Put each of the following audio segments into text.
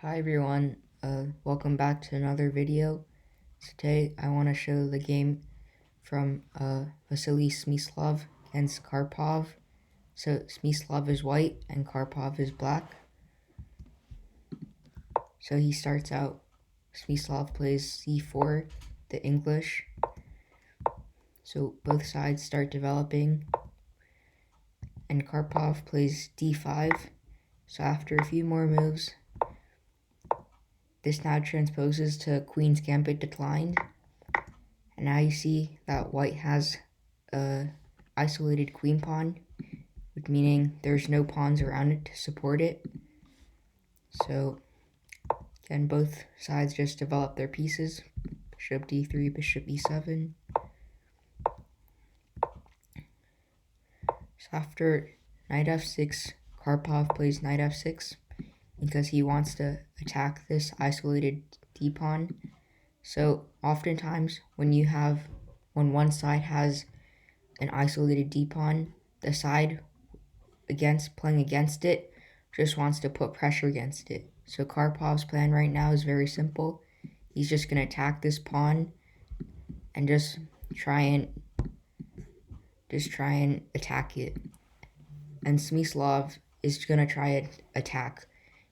Hi everyone, welcome back to another video. Today I want to show the game from Vasily Smyslov against Karpov. So Smyslov is white and Karpov is black. So he starts out, Smyslov plays c4, the English. So both sides start developing and Karpov plays d5. So after a few more moves, this now transposes to Queen's Gambit declined. And now you see that white has a isolated queen pawn, meaning there's no pawns around it to support it. So again, both sides just develop their pieces. Bishop d3, bishop e7. So after knight f6, Karpov plays knight f6 because he wants to attack this isolated d-pawn. So oftentimes when one side has an isolated d-pawn, the side playing against it just wants to put pressure against it. So Karpov's plan right now is very simple. He's just going to attack this pawn and just try and attack it. And Smyslov is going to try and attack,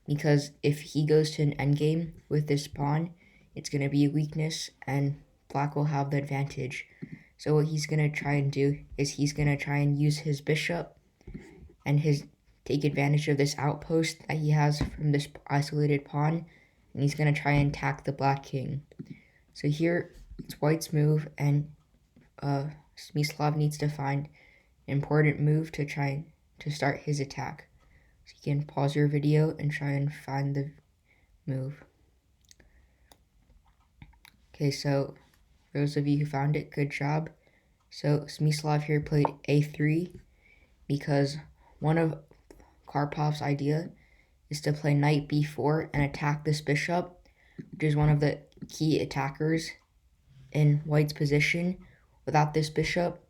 because if he goes to an endgame with this pawn, it's going to be a weakness and black will have the advantage. So what he's going to try and do is he's going to try and use his bishop and take advantage of this outpost that he has from this isolated pawn, and he's going to try and attack the black king. So here it's white's move, and Smyslov needs to find an important move to try to start his attack. So you can pause your video and try and find the move. Okay, so for those of you who found it, good job. So Smyslov here played a3 because one of Karpov's idea is to play knight b4 and attack this bishop, which is one of the key attackers in white's position. Without this bishop,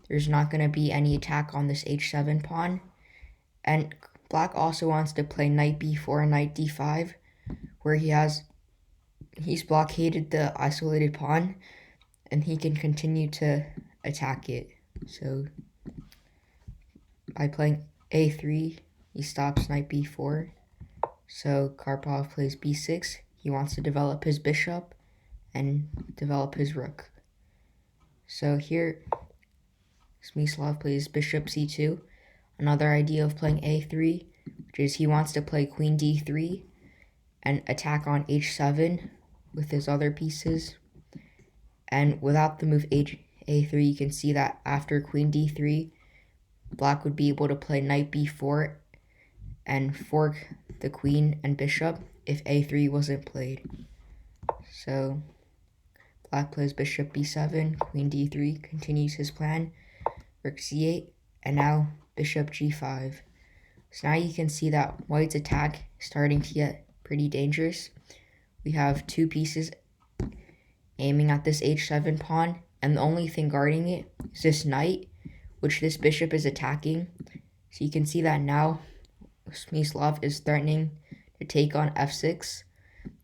there's not going to be any attack on this h7 pawn. And black also wants to play knight b4 and knight d5, where he's blockaded the isolated pawn and he can continue to attack it. So by playing a3, he stops knight b4. So Karpov plays b6. He wants to develop his bishop and develop his rook. So here Smyslov plays bishop c2. Another idea of playing a3, which is he wants to play queen d3 and attack on h7 with his other pieces. And without the move a3, you can see that after queen d3, black would be able to play knight b4 and fork the queen and bishop if a3 wasn't played. So black plays bishop b7, queen d3, continues his plan, rook c8, and now bishop g5. So now you can see that white's attack is starting to get pretty dangerous. We have two pieces aiming at this h7 pawn, and the only thing guarding it is this knight, which this bishop is attacking. So you can see that now Smyslov is threatening to take on f6,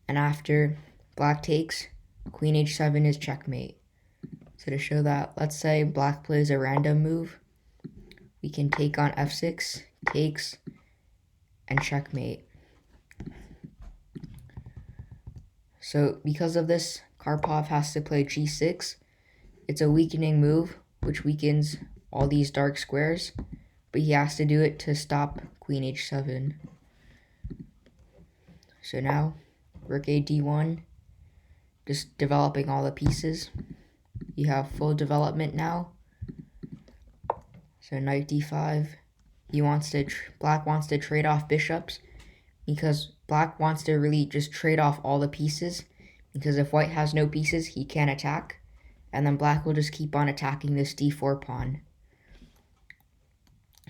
and after black takes, queen h7 is checkmate. So to show that, let's say black plays a random move, we can take on f6, takes, and checkmate. So because of this, Karpov has to play g6. It's a weakening move, which weakens all these dark squares, but he has to do it to stop queen h7. So now, rook a d1, just developing all the pieces. You have full development now. So knight d5, black wants to trade off bishops, because black wants to really just trade off all the pieces, because if white has no pieces, he can't attack, and then black will just keep on attacking this d4 pawn.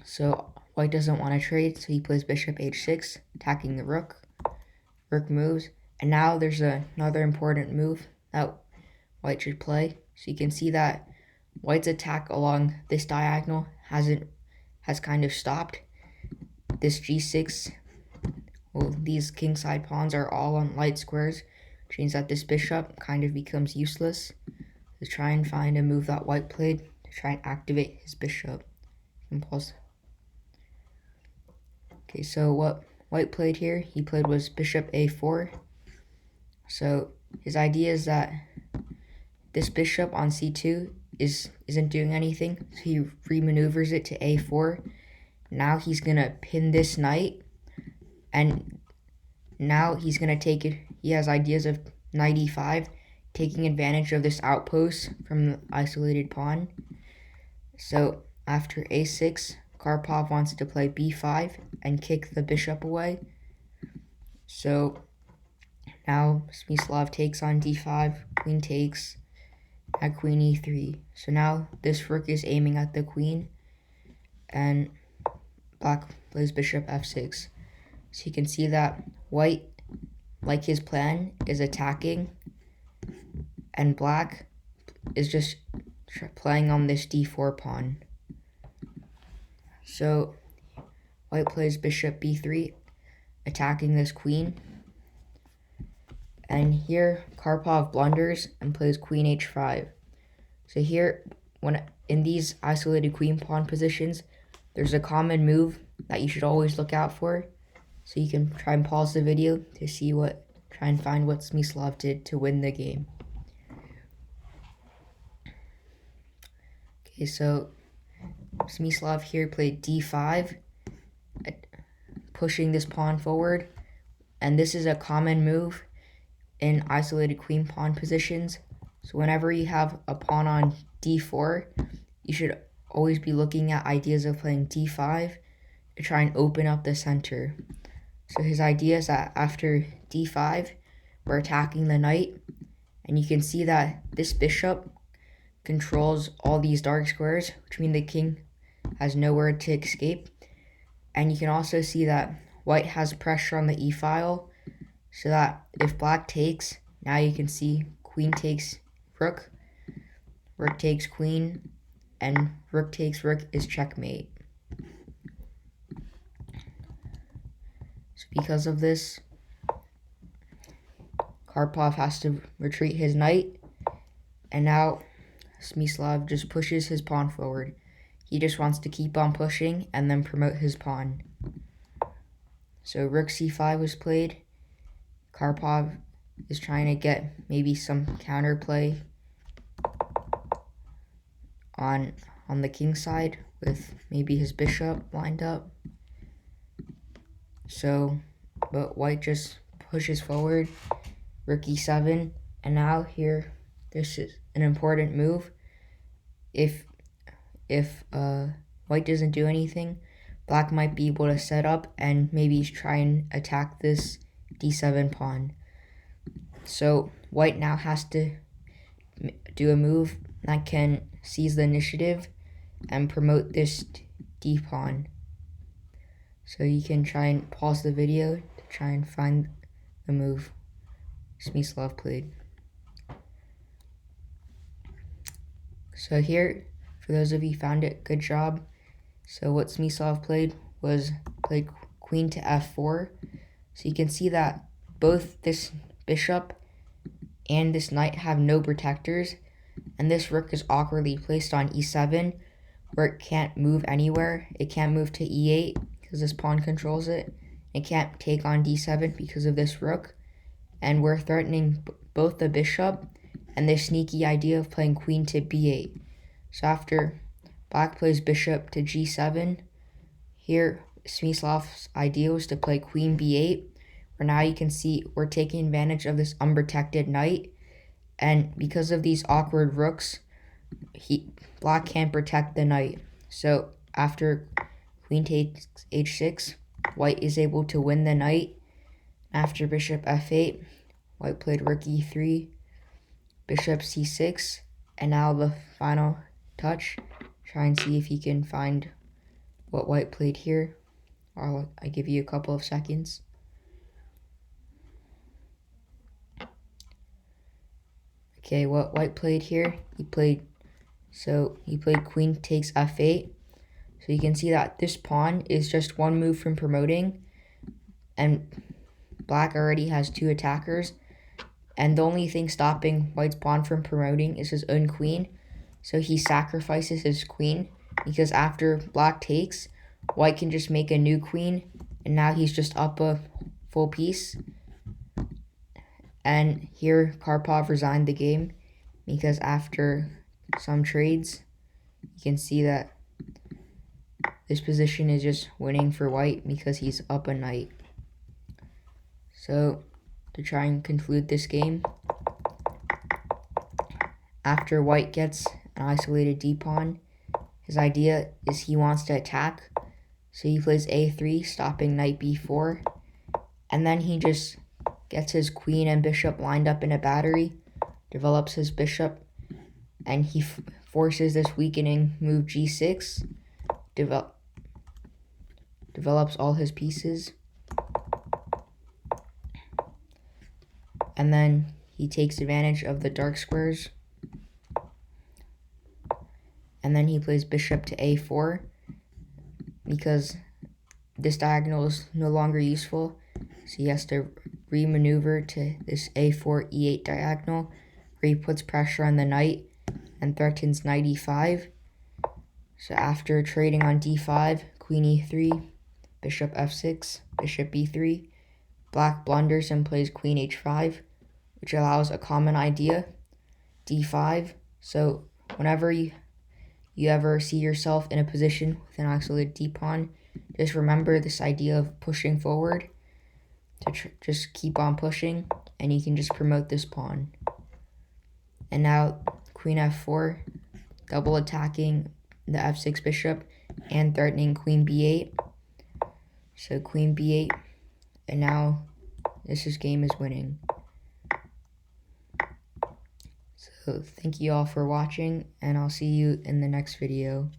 So white doesn't want to trade, so he plays bishop h6, attacking the rook. Rook moves, and now there's another important move that white should play. So you can see that white's attack along this diagonal has kind of stopped. This g6 well, these kingside pawns are all on light squares, which means that this bishop kind of becomes useless. To try and find a move that white played to try and activate his bishop. Pause. Okay, so what white played here, he played was bishop a4. So his idea is that this bishop on c2 isn't doing anything, so he remaneuvers it to a4. Now he's gonna pin this knight, and now he's gonna take it. He has ideas of knight e5, taking advantage of this outpost from the isolated pawn. So after a6, Karpov wants to play b5 and kick the bishop away. So now Smyslov takes on d5, queen takes, at queen e3. So now this rook is aiming at the queen, and black plays bishop f6. So you can see that white, like his plan, is attacking, and black is just playing on this d4 pawn. So white plays bishop b3, attacking this queen. And here Karpov blunders and plays queen h5. So here, when in these isolated queen pawn positions, there's a common move that you should always look out for. So you can try and pause the video to see try and find what Smyslov did to win the game. Okay, so Smyslov here played d5, pushing this pawn forward, and this is a common move in isolated queen pawn positions. So whenever you have a pawn on d4, you should always be looking at ideas of playing d5 to try and open up the center. So his idea is that after d5, we're attacking the knight, and you can see that this bishop controls all these dark squares, which means the king has nowhere to escape. And you can also see that white has pressure on the e-file, so that if black takes, now you can see queen takes rook, rook takes queen, and rook takes rook is checkmate. So because of this, Karpov has to retreat his knight, and now Smyslov just pushes his pawn forward. He just wants to keep on pushing and then promote his pawn. So rook c5 was played. Karpov is trying to get maybe some counterplay on the king side with maybe his bishop lined up. So, but white just pushes forward, rook e7, and now here, this is an important move. If white doesn't do anything, black might be able to set up and maybe try and attack this d7 pawn. So white now has to do a move that can seize the initiative and promote this d pawn. So you can try and pause the video to try and find the move Smyslov played. So here, for those of you who found it, good job. So what Smyslov played was queen to f4. So you can see that both this bishop and this knight have no protectors, and this rook is awkwardly placed on e7, where it can't move anywhere. It can't move to e8 because this pawn controls it. It can't take on d7 because of this rook, and we're threatening both the bishop and this sneaky idea of playing queen to b8. So after black plays bishop to g7, here Smyslov's idea was to play queen b8, where now you can see we're taking advantage of this unprotected knight, and because of these awkward rooks, black can't protect the knight. So after queen takes h6, white is able to win the knight. After bishop f8, white played rook e3, bishop c6, and now the final touch. Try and see if you can find what white played here. I give you a couple of seconds. Okay, what white played here, he played queen takes f8. So you can see that this pawn is just one move from promoting, and black already has 2 attackers, and the only thing stopping white's pawn from promoting is his own queen. So he sacrifices his queen, because after black takes, white can just make a new queen, and now he's just up a full piece. And here Karpov resigned the game, because after some trades, you can see that this position is just winning for white because he's up a knight. So to try and conclude this game, after white gets an isolated d-pawn, his idea is he wants to attack. So he plays a3, stopping knight b4, and then he just gets his queen and bishop lined up in a battery, develops his bishop, and he forces this weakening move g6, develops all his pieces, and then he takes advantage of the dark squares, and then he plays bishop to a4, because this diagonal is no longer useful, so he has to re-maneuver to this a4 e8 diagonal, where he puts pressure on the knight and threatens knight e5. So after trading on d5, queen e3, bishop f6, bishop b3, black blunders and plays queen h5, which allows a common idea, d5. So whenever you ever see yourself in a position with an isolated d-pawn, just remember this idea of pushing forward, to just keep on pushing, and you can just promote this pawn. And now queen f4, double attacking the f6 bishop and threatening queen b8. So queen b8, and now this game is winning. So thank you all for watching, and I'll see you in the next video.